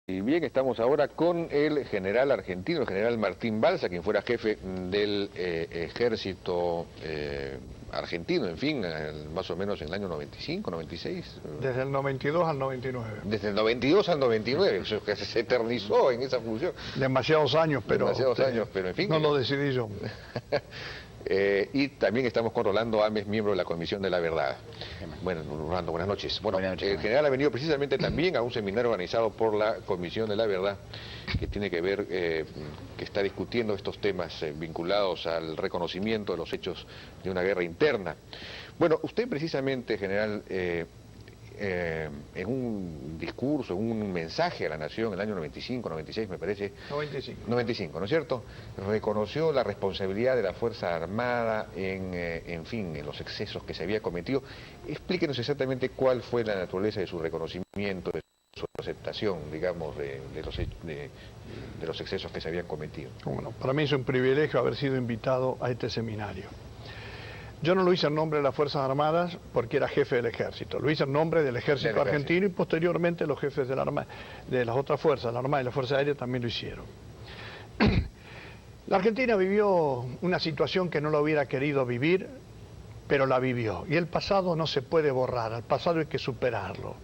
Y bien, estamos ahora con el general argentino, el general Martín Balsa, quien fuera jefe del ejército argentino, en fin, más o menos en el año 95, 96. Desde el 92 al 99. Desde el 92 al 99, que se eternizó en esa función. Demasiados años, pero en fin. No lo decidí yo. Y también estamos con Rolando Ames, miembro de la Comisión de la Verdad. Bueno, Rolando, buenas noches. Bueno, buenas noches, el general ha venido precisamente también a un seminario organizado por la Comisión de la Verdad, que tiene que ver, que está discutiendo estos temas vinculados al reconocimiento de los hechos de una guerra interna. Bueno, usted precisamente, general, en un discurso, en un mensaje a la nación, en el año 95, 96 me parece. 95, ¿no es cierto? Reconoció la responsabilidad de la Fuerza Armada en fin, en los excesos que se había cometido. Explíquenos exactamente cuál fue la naturaleza de su reconocimiento, de su aceptación, digamos, de los excesos que se habían cometido. Bueno, para mí es un privilegio haber sido invitado a este seminario. Yo no lo hice en nombre de las Fuerzas Armadas porque era jefe del ejército, lo hice en nombre del ejército argentino y posteriormente los jefes de las otras fuerzas, la Armada y la Fuerza Aérea también lo hicieron. La Argentina vivió una situación que no lo hubiera querido vivir, pero la vivió. Y el pasado no se puede borrar, al pasado hay que superarlo.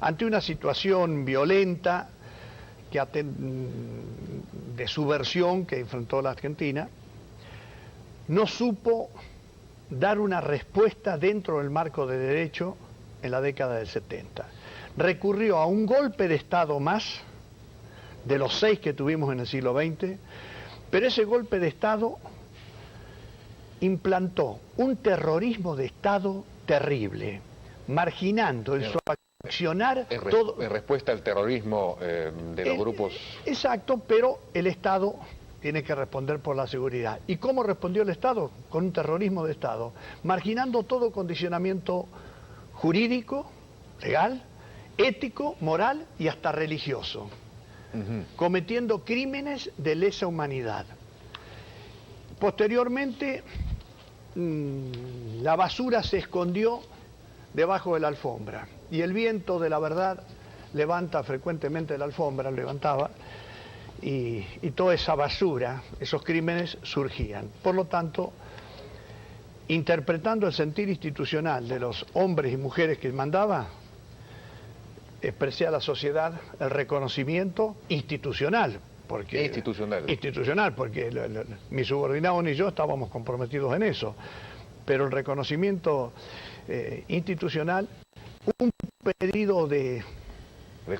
Ante una situación violenta de subversión que enfrentó la Argentina, no supo dar una respuesta dentro del marco de derecho en la década del 70. Recurrió a un golpe de Estado más, de los 6 que tuvimos en el siglo XX, pero ese golpe de Estado implantó un terrorismo de Estado terrible, marginando en su accionar todo... En respuesta al terrorismo de los grupos... Exacto, pero el Estado tiene que responder por la seguridad. ¿Y cómo respondió el Estado? Con un terrorismo de Estado, marginando todo condicionamiento jurídico, legal, ético, moral y hasta religioso, cometiendo crímenes de lesa humanidad. Posteriormente, la basura se escondió debajo de la alfombra y el viento de la verdad levanta frecuentemente la alfombra, levantaba, y toda esa basura, esos crímenes surgían. Por lo tanto, interpretando el sentir institucional de los hombres y mujeres que mandaba, expresé a la sociedad el reconocimiento institucional. Institucional, porque mi subordinado ni yo estábamos comprometidos en eso. Pero el reconocimiento institucional, un pedido de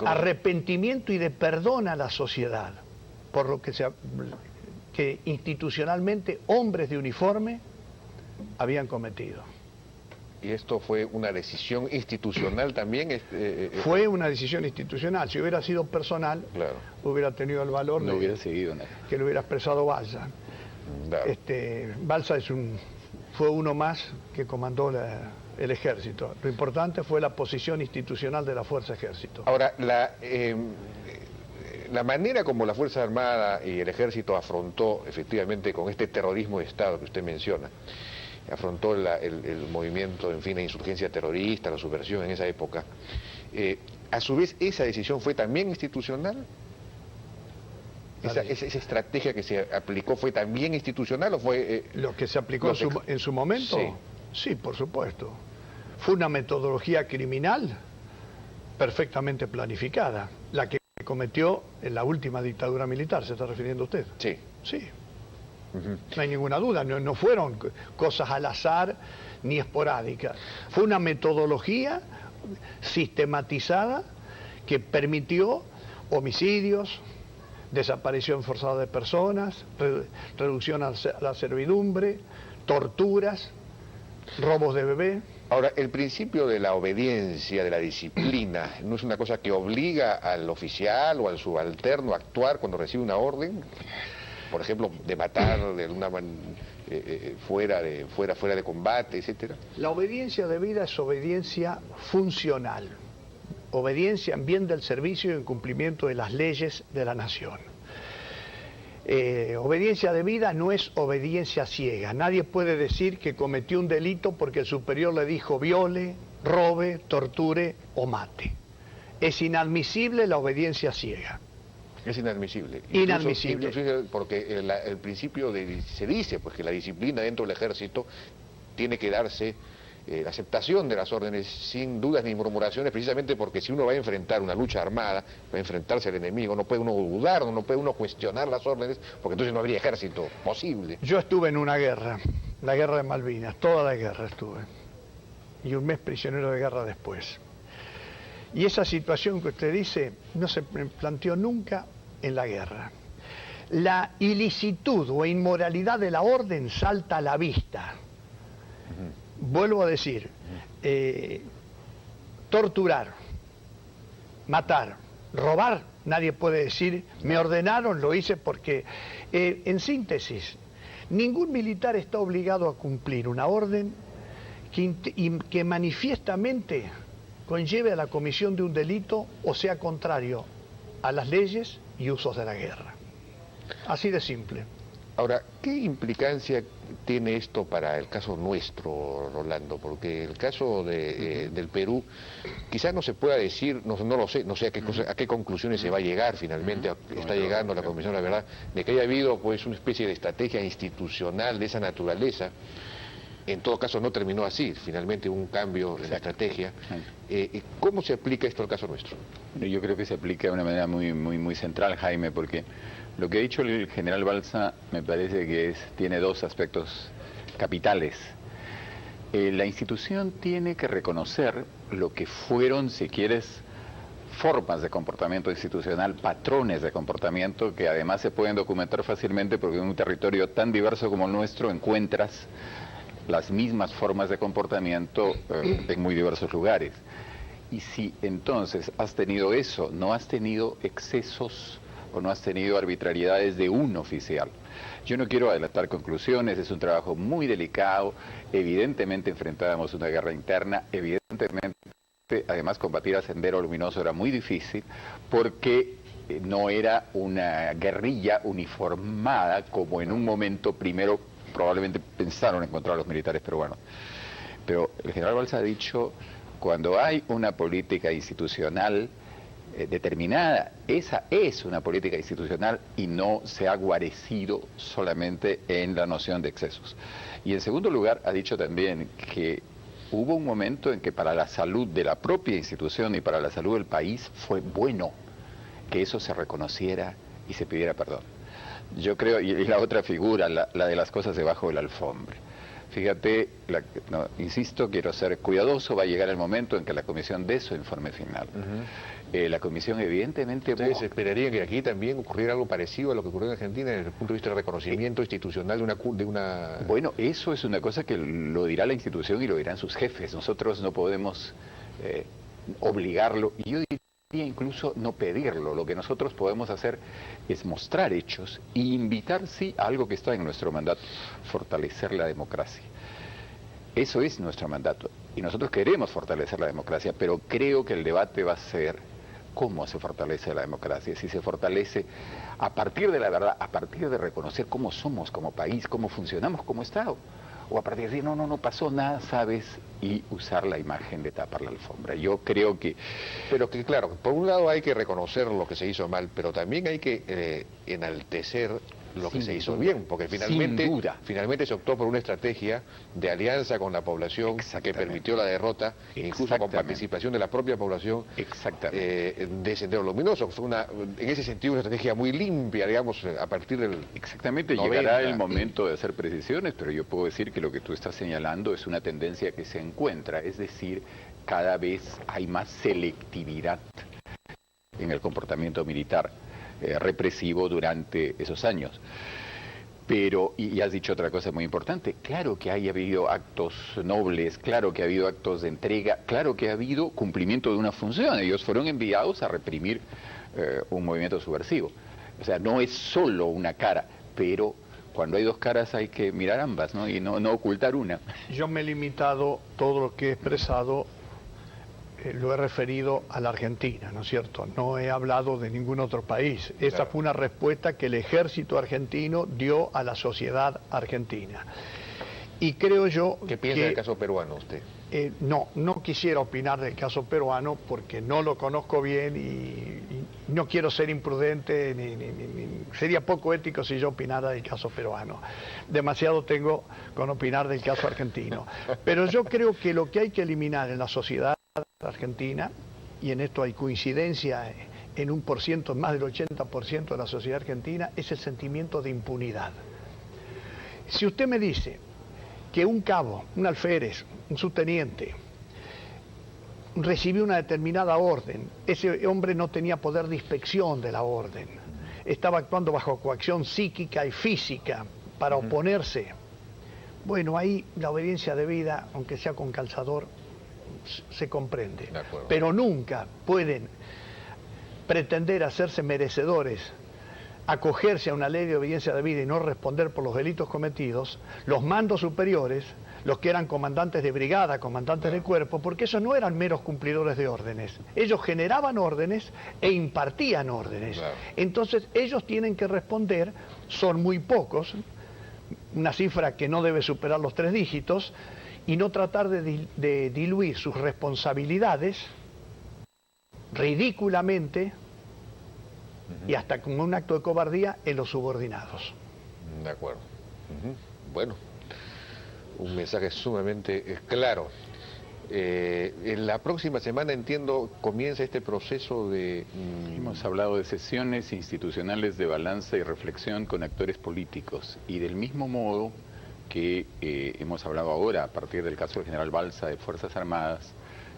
arrepentimiento y de perdón a la sociedad por lo que institucionalmente hombres de uniforme habían cometido. ¿Y esto fue una decisión institucional también? Fue una decisión institucional. Si hubiera sido personal, claro, hubiera tenido el valor no hubiera seguido nada, que lo hubiera expresado Balsa. Claro. Balsa fue uno más que comandó el ejército. Lo importante fue la posición institucional de la Fuerza Ejército. Ahora, la manera como la Fuerza Armada y el Ejército afrontó efectivamente con este terrorismo de Estado que usted menciona, afrontó el movimiento, en fin, la insurgencia terrorista, la subversión en esa época, a su vez, ¿esa decisión fue también institucional? ¿Esa estrategia que se aplicó fue también institucional o fue...? ¿Lo que se aplicó en su momento? Sí. Sí, por supuesto. Fue una metodología criminal perfectamente planificada, la que cometió en la última dictadura militar, ¿se está refiriendo usted? Sí. Sí. No hay ninguna duda, no fueron cosas al azar ni esporádicas. Fue una metodología sistematizada que permitió homicidios, desaparición forzada de personas, reducción a la servidumbre, torturas, robos de bebé. Ahora, el principio de la obediencia, de la disciplina, ¿no es una cosa que obliga al oficial o al subalterno a actuar cuando recibe una orden? Por ejemplo, de matar de una fuera de combate, etcétera. La obediencia debida es obediencia funcional, obediencia en bien del servicio y en cumplimiento de las leyes de la nación. Obediencia debida no es obediencia ciega. Nadie puede decir que cometió un delito porque el superior le dijo viole, robe, torture o mate. Es inadmisible la obediencia ciega. Es inadmisible. Inadmisible. Incluso porque el principio se dice pues que la disciplina dentro del ejército tiene que darse la aceptación de las órdenes sin dudas ni murmuraciones, precisamente porque si uno va a enfrentar una lucha armada, va a enfrentarse al enemigo, no puede uno dudar, no puede uno cuestionar las órdenes, porque entonces no habría ejército posible. Yo estuve en una guerra, la guerra de Malvinas, toda la guerra estuve, y un mes prisionero de guerra después. Y esa situación que usted dice no se planteó nunca en la guerra. La ilicitud o inmoralidad de la orden salta a la vista. Vuelvo a decir, torturar, matar, robar, nadie puede decir, me ordenaron, lo hice porque, en síntesis, ningún militar está obligado a cumplir una orden que manifiestamente conlleve a la comisión de un delito o sea contrario a las leyes y usos de la guerra. Así de simple. Ahora, ¿qué implicancia tiene esto para el caso nuestro, Rolando? Porque el caso del Perú, quizás no se pueda decir, no lo sé, no sé a qué conclusiones se va a llegar finalmente, está llegando la Comisión, la verdad, de que haya habido pues una especie de estrategia institucional de esa naturaleza. En todo caso no terminó así, finalmente hubo un cambio en la estrategia. ¿Cómo se aplica esto al caso nuestro? Yo creo que se aplica de una manera muy central, Jaime, porque lo que ha dicho el general Balsa me parece que tiene dos aspectos capitales. La institución tiene que reconocer lo que fueron, si quieres, formas de comportamiento institucional, patrones de comportamiento que además se pueden documentar fácilmente porque en un territorio tan diverso como el nuestro encuentras las mismas formas de comportamiento en muy diversos lugares. Y si entonces has tenido eso, no has tenido excesos o no has tenido arbitrariedades de un oficial. Yo no quiero adelantar conclusiones, es un trabajo muy delicado, evidentemente enfrentábamos una guerra interna, evidentemente además combatir a Sendero Luminoso era muy difícil porque no era una guerrilla uniformada como en un momento primero probablemente pensaron encontrar a los militares peruanos. Pero el general Balsa ha dicho, cuando hay una política institucional determinada, esa es una política institucional y no se ha guarecido solamente en la noción de excesos. Y en segundo lugar, ha dicho también que hubo un momento en que para la salud de la propia institución y para la salud del país fue bueno que eso se reconociera y se pidiera perdón. Yo creo, y la otra figura, la de las cosas debajo de la alfombra. Fíjate, insisto, quiero ser cuidadoso, va a llegar el momento en que la comisión dé su informe final. La comisión evidentemente... ¿Ustedes esperarían que aquí también ocurriera algo parecido a lo que ocurrió en Argentina desde el punto de vista del reconocimiento institucional de una... Bueno, eso es una cosa que lo dirá la institución y lo dirán sus jefes. Nosotros no podemos obligarlo. Y yo diría incluso no pedirlo. Lo que nosotros podemos hacer es mostrar hechos e invitar, sí, a algo que está en nuestro mandato, fortalecer la democracia. Eso es nuestro mandato y nosotros queremos fortalecer la democracia, pero creo que el debate va a ser cómo se fortalece la democracia, si se fortalece a partir de la verdad, a partir de reconocer cómo somos como país, cómo funcionamos como Estado, o a partir de decir, no pasó nada, ¿sabes? Y usar la imagen de tapar la alfombra. Yo creo que... Pero que claro, por un lado hay que reconocer lo que se hizo mal, pero también hay que enaltecer lo que se hizo bien, porque finalmente se optó por una estrategia de alianza con la población que permitió la derrota, incluso con participación de la propia población de Sendero Luminoso. Fue en ese sentido una estrategia muy limpia, digamos, a partir del... Exactamente, 90. Llegará el momento de hacer precisiones, pero yo puedo decir que lo que tú estás señalando es una tendencia que se encuentra, es decir, cada vez hay más selectividad en el comportamiento militar represivo durante esos años. Pero, y has dicho otra cosa muy importante, claro que haya habido actos nobles, claro que ha habido actos de entrega, claro que ha habido cumplimiento de una función. Ellos fueron enviados a reprimir un movimiento subversivo. O sea, no es solo una cara, pero cuando hay dos caras hay que mirar ambas, ¿no? Y no ocultar una. Yo me he limitado, todo lo que he expresado lo he referido a la Argentina, ¿no es cierto? No he hablado de ningún otro país. Esa fue una respuesta que el ejército argentino dio a la sociedad argentina. Y creo yo ¿Qué piensa del caso peruano usted? No quisiera opinar del caso peruano porque no lo conozco bien y no quiero ser imprudente, sería poco ético si yo opinara del caso peruano. Demasiado tengo con opinar del caso argentino. Pero yo creo que lo que hay que eliminar en la sociedad argentina, y en esto hay coincidencia en un por ciento, más del 80% de la sociedad argentina, es el sentimiento de impunidad. Si usted me dice que un cabo, un alférez, un subteniente, recibió una determinada orden, ese hombre no tenía poder de inspección de la orden, estaba actuando bajo coacción psíquica y física para oponerse, bueno, ahí la obediencia debida, aunque sea con calzador, se comprende, pero nunca pueden pretender hacerse merecedores, acogerse a una ley de obediencia debida y no responder por los delitos cometidos, los mandos superiores, los que eran comandantes de brigada, comandantes de cuerpo, porque esos no eran meros cumplidores de órdenes. Ellos generaban órdenes e impartían órdenes. Entonces ellos tienen que responder, son muy pocos, una cifra que no debe superar los 3 dígitos, y no tratar de diluir sus responsabilidades ridículamente y hasta como un acto de cobardía en los subordinados. De acuerdo. Bueno, un mensaje sumamente claro. En la próxima semana, entiendo, comienza este proceso de... Hemos hablado de sesiones institucionales de balanza y reflexión con actores políticos, y del mismo modo que hemos hablado ahora, a partir del caso del general Balsa de Fuerzas Armadas,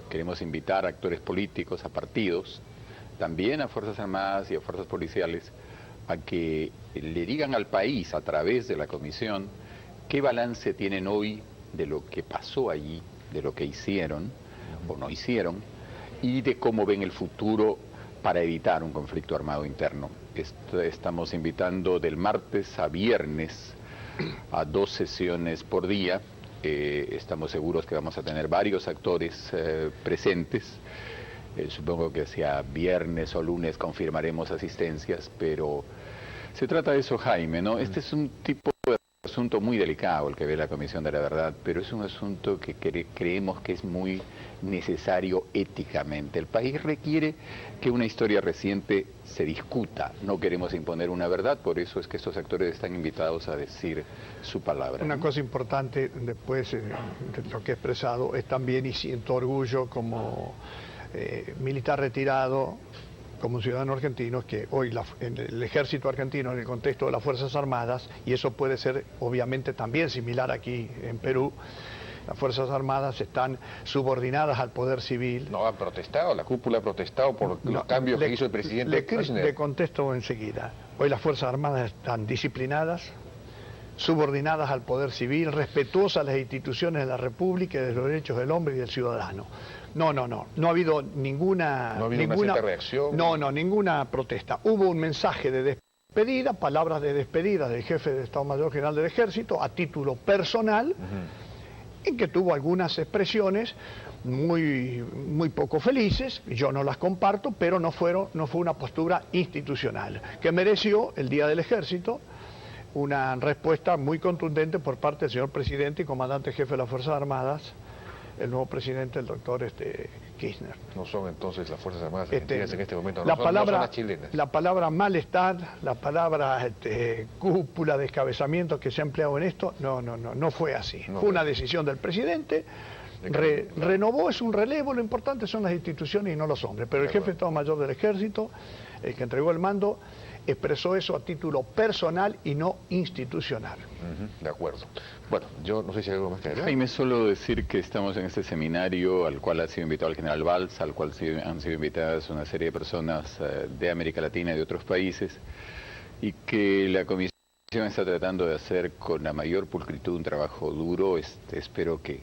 queremos invitar a actores políticos, a partidos, también a Fuerzas Armadas y a Fuerzas Policiales, a que le digan al país, a través de la comisión, qué balance tienen hoy de lo que pasó allí, de lo que hicieron o no hicieron, y de cómo ven el futuro para evitar un conflicto armado interno. Estamos invitando del martes a viernes a 2 sesiones por día. Estamos seguros que vamos a tener varios actores presentes. Supongo que sea viernes o lunes confirmaremos asistencias, pero se trata de eso, Jaime, ¿no? Este es un tipo de asunto muy delicado el que ve la Comisión de la Verdad, pero es un asunto que creemos que es muy necesario éticamente. El país requiere que una historia reciente se discuta. No queremos imponer una verdad, por eso es que estos actores están invitados a decir su palabra. Una cosa importante después de lo que he expresado es también, y siento orgullo como militar retirado, como un ciudadano argentino, que hoy en el ejército argentino, en el contexto de las Fuerzas Armadas, y eso puede ser obviamente también similar aquí en Perú, las Fuerzas Armadas están subordinadas al poder civil. No, han protestado, la cúpula ha protestado por los cambios que hizo el presidente Kirchner. Le contesto enseguida. Hoy las Fuerzas Armadas están disciplinadas, subordinadas al poder civil, respetuosas a las instituciones de la República y de los derechos del hombre y del ciudadano. No ha habido ninguna... ¿No ha habido una reacción? No, ninguna protesta. Hubo un mensaje de despedida, palabras de despedida del jefe de Estado Mayor General del Ejército a título personal, en que tuvo algunas expresiones muy poco felices, yo no las comparto, pero no fue una postura institucional, que mereció el Día del Ejército una respuesta muy contundente por parte del señor presidente y comandante jefe de las Fuerzas Armadas, el nuevo presidente, el doctor Kirchner. No son entonces las Fuerzas Armadas argentinas en este momento, no son las chilenas. La palabra malestar, la palabra cúpula, descabezamiento que se ha empleado en esto, no fue así. Fue una decisión del presidente, renovó, es un relevo, lo importante son las instituciones y no los hombres. Pero el jefe de Estado Mayor del Ejército, el que entregó el mando, expresó eso a título personal y no institucional. De acuerdo. Bueno, yo no sé si hay algo más que agregar. Jaime, solo decir que estamos en este seminario al cual ha sido invitado el general Balsa, al cual han sido invitadas una serie de personas de América Latina y de otros países, y que la comisión está tratando de hacer con la mayor pulcritud un trabajo duro. Espero que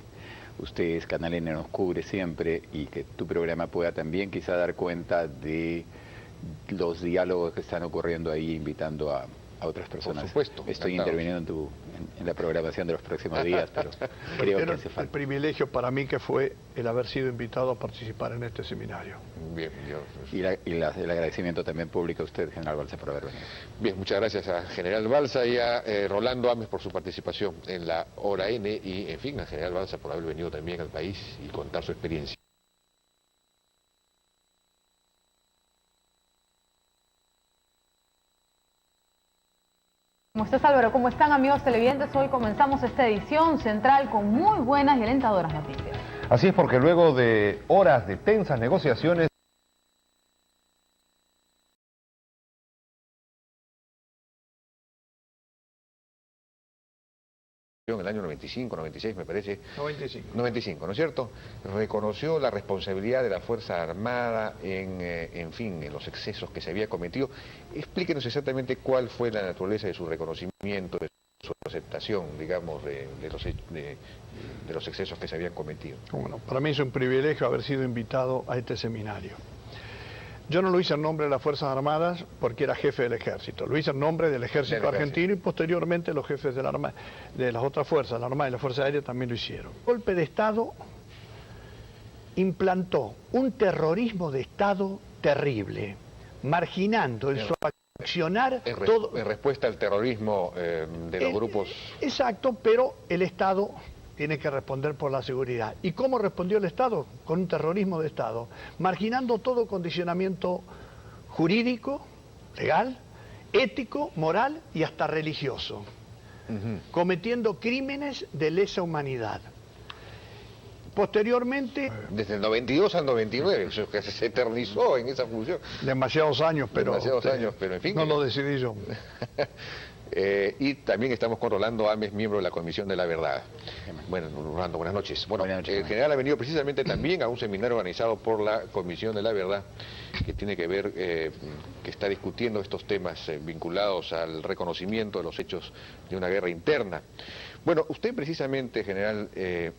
ustedes, Canal N, nos cubre siempre, y que tu programa pueda también quizá dar cuenta de los diálogos que están ocurriendo ahí, invitando a a otras personas. Por supuesto. Estoy interviniendo en la programación de los próximos días, pero creo que hace falta. El privilegio para mí que fue el haber sido invitado a participar en este seminario. Bien, el agradecimiento también público a usted, general Balsa, por haber venido. Bien, muchas gracias a general Balsa y a Rolando Ames por su participación en la Hora N y, en fin, a general Balsa por haber venido también al país y contar su experiencia. ¿Cómo estás, Álvaro? ¿Cómo están, amigos televidentes? Hoy comenzamos esta edición central con muy buenas y alentadoras noticias. Así es, porque luego de horas de tensas negociaciones, en el año 95, 96 me parece. 95. 95, ¿no es cierto? Reconoció la responsabilidad de la Fuerza Armada en fin, en los excesos que se había cometido. Explíquenos exactamente cuál fue la naturaleza de su reconocimiento, de su aceptación, digamos, de los excesos que se habían cometido. Bueno, para mí es un privilegio haber sido invitado a este seminario. Yo no lo hice en nombre de las Fuerzas Armadas porque era jefe del Ejército. Lo hice en nombre del Ejército argentino y posteriormente los jefes de las otras fuerzas, la Armada y la Fuerza Aérea también lo hicieron. El golpe de Estado implantó un terrorismo de Estado terrible, marginando en su accionar todo. En respuesta al terrorismo de los grupos. Exacto, pero el Estado tiene que responder por la seguridad. ¿Y cómo respondió el Estado? Con un terrorismo de Estado, marginando todo condicionamiento jurídico, legal, ético, moral y hasta religioso, cometiendo crímenes de lesa humanidad. Posteriormente... Desde el 92 al 99, que se eternizó en esa función. Demasiados años, pero en fin. No lo decidí yo. Y también estamos con Rolando Ames, miembro de la Comisión de la Verdad. Bueno, Rolando, buenas noches. Bueno, el general ha venido precisamente también a un seminario organizado por la Comisión de la Verdad, que tiene que ver, que está discutiendo estos temas vinculados al reconocimiento de los hechos de una guerra interna. Bueno, usted precisamente, general, en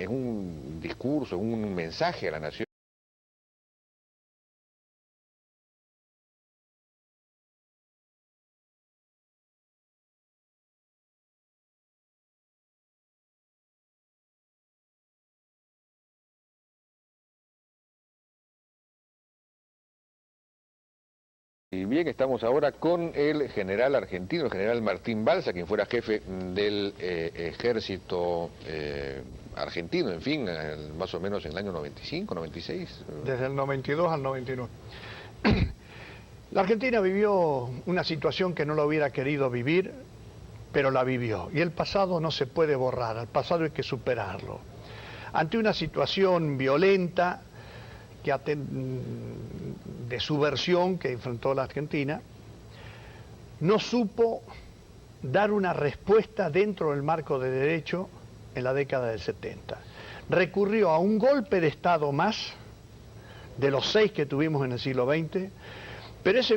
un discurso, en un mensaje a la nación, y bien, estamos ahora con el general argentino, el general Martín Balsa, quien fuera jefe del ejército argentino, en fin, más o menos en el año 95, 96. Desde el 92 al 99. La Argentina vivió una situación que no lo hubiera querido vivir, pero la vivió. Y el pasado no se puede borrar, al pasado hay que superarlo. Ante una situación violenta, de subversión que enfrentó la Argentina, no supo dar una respuesta dentro del marco de derecho en la década del 70. Recurrió a un golpe de Estado más, de los 6 que tuvimos en el siglo XX, pero ese